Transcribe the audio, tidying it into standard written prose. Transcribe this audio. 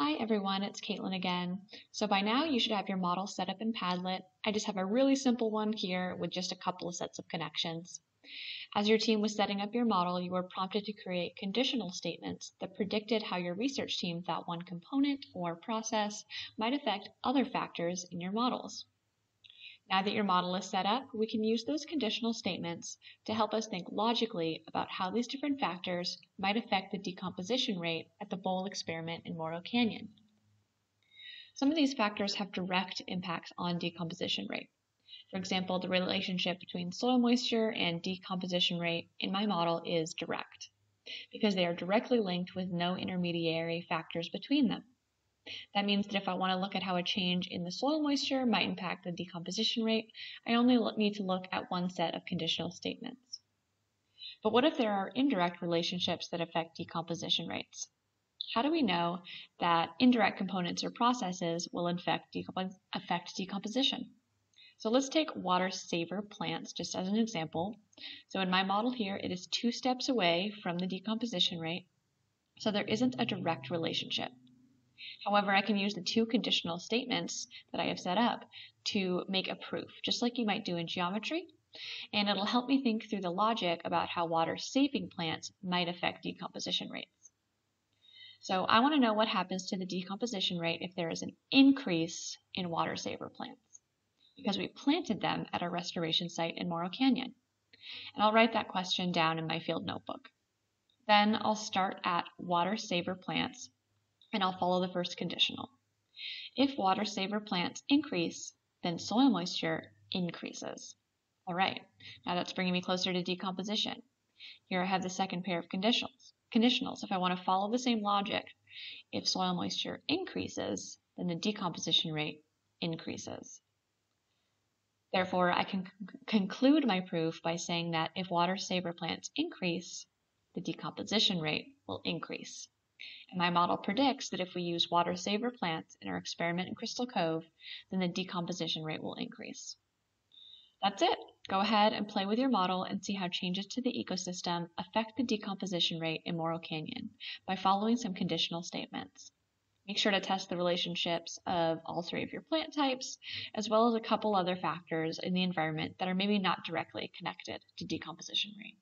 Hi everyone, it's Caitlin again. So by now you should have your model set up in Padlet. I just have a really simple one here with just a couple of sets of connections. As your team was setting up your model, you were prompted to create conditional statements that predicted how your research team thought one component or process might affect other factors in your models. Now that your model is set up, we can use those conditional statements to help us think logically about how these different factors might affect the decomposition rate at the bowl experiment in Morro Canyon. Some of these factors have direct impacts on decomposition rate. For example, the relationship between soil moisture and decomposition rate in my model is direct, because they are directly linked with no intermediary factors between them. That means that if I want to look at how a change in the soil moisture might impact the decomposition rate, I only need to look at one set of conditional statements. But what if there are indirect relationships that affect decomposition rates? How do we know that indirect components or processes will affect decomposition? So let's take water saver plants just as an example. So in my model here, it is 2 steps away from the decomposition rate, so there isn't a direct relationship. However, I can use the 2 conditional statements that I have set up to make a proof, just like you might do in geometry, and it'll help me think through the logic about how water-saving plants might affect decomposition rates. So I want to know what happens to the decomposition rate if there is an increase in water-saver plants, because we planted them at our restoration site in Morro Canyon. And I'll write that question down in my field notebook. Then I'll start at water-saver plants, and I'll follow the first conditional. If water saver plants increase, then soil moisture increases. All right, now that's bringing me closer to decomposition. Here I have the second pair of conditionals. If I want to follow the same logic, if soil moisture increases, then the decomposition rate increases. Therefore, I can conclude my proof by saying that if water saver plants increase, the decomposition rate will increase. And my model predicts that if we use water saver plants in our experiment in Crystal Cove, then the decomposition rate will increase. That's it. Go ahead and play with your model and see how changes to the ecosystem affect the decomposition rate in Morro Canyon by following some conditional statements. Make sure to test the relationships of all 3 of your plant types, as well as a couple other factors in the environment that are maybe not directly connected to decomposition rate.